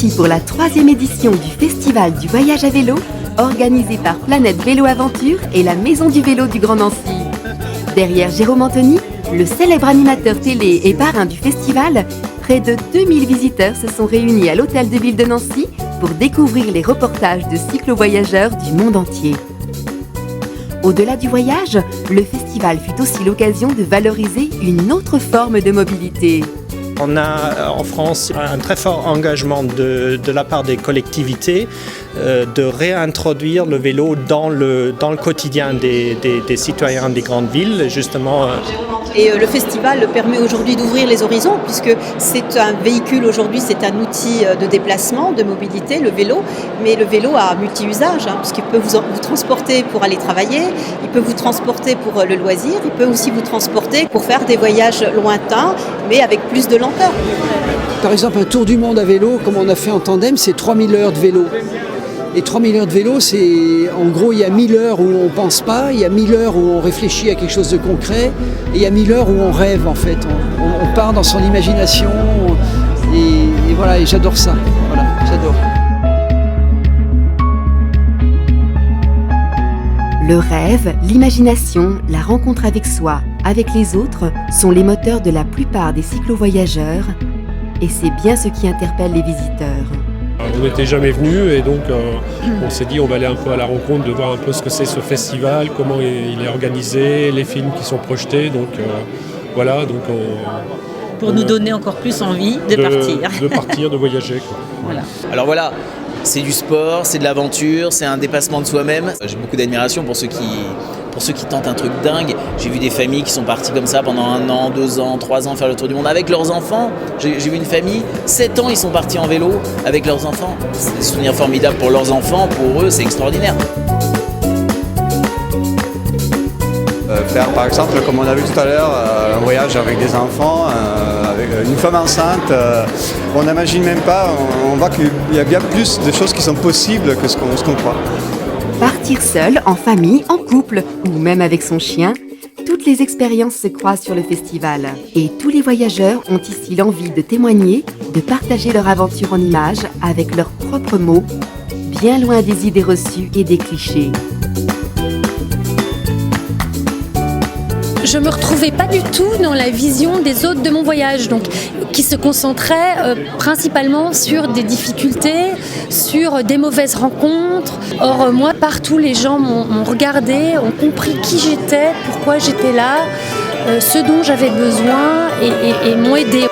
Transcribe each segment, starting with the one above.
parti pour la 3e édition du Festival du voyage à vélo, organisé par Planète Vélo Aventure et la Maison du Vélo du Grand Nancy. Derrière Jérôme Anthony, le célèbre animateur télé et parrain du festival, près de 2000 visiteurs se sont réunis à l'hôtel de ville de Nancy pour découvrir les reportages de cyclo-voyageurs du monde entier. Au-delà du voyage, le festival fut aussi l'occasion de valoriser une autre forme de mobilité. On a en France un très fort engagement de la part des collectivités de réintroduire le vélo dans le quotidien des citoyens des grandes villes, justement. Et le festival permet aujourd'hui d'ouvrir les horizons puisque c'est un véhicule aujourd'hui, c'est un outil de déplacement, de mobilité, le vélo. Mais le vélo a multi-usage puisqu'il peut vous transporter pour aller travailler, il peut vous transporter pour le loisir, il peut aussi vous transporter pour faire des voyages lointains mais avec plus de lenteur. Par exemple, un tour du monde à vélo, comme on a fait en tandem, c'est 3000 heures de vélo. Et 3000 heures de vélo, c'est en gros, il y a 1000 heures où on ne pense pas, il y a 1000 heures où on réfléchit à quelque chose de concret, et il y a 1000 heures où on rêve en fait. On part dans son imagination, et voilà, et j'adore ça. Voilà, j'adore. Le rêve, l'imagination, la rencontre avec soi, avec les autres, sont les moteurs de la plupart des cyclo-voyageurs, et c'est bien ce qui interpelle les visiteurs. On n'était jamais venus et donc on s'est dit on va aller un peu à la rencontre de voir un peu ce que c'est ce festival, comment il est organisé, les films qui sont projetés. Donc voilà. Donc pour nous donner encore plus envie de partir. De partir, de voyager. Quoi. Voilà. Alors voilà, c'est du sport, c'est de l'aventure, c'est un dépassement de soi-même. J'ai beaucoup d'admiration pour ceux qui tentent un truc dingue. J'ai vu des familles qui sont parties comme ça pendant 1 an, 2 ans, 3 ans faire le tour du monde avec leurs enfants. J'ai vu une famille, 7 ans ils sont partis en vélo avec leurs enfants. C'est des souvenirs formidables pour leurs enfants, pour eux c'est extraordinaire. Faire par exemple, comme on a vu tout à l'heure, un voyage avec des enfants, avec une femme enceinte, on n'imagine même pas, on voit qu'il y a bien plus de choses qui sont possibles que ce qu'on croit. Partir seul, en famille, en couple ou même avec son chien, toutes les expériences se croisent sur le festival. Et tous les voyageurs ont ici l'envie de témoigner, de partager leur aventure en images avec leurs propres mots, bien loin des idées reçues et des clichés. Je me retrouvais pas du tout dans la vision des autres de mon voyage, donc qui se concentrait principalement sur des difficultés, sur des mauvaises rencontres. Or moi, partout, les gens m'ont regardé, ont compris qui j'étais, pourquoi j'étais là, ce dont j'avais besoin et m'ont aidé.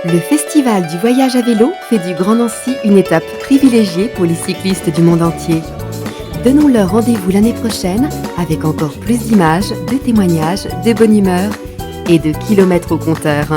Le Festival du voyage à vélo fait du Grand Nancy une étape privilégiée pour les cyclistes du monde entier. Donnons-leur rendez-vous l'année prochaine avec encore plus d'images, de témoignages, de bonne humeur et de kilomètres au compteur.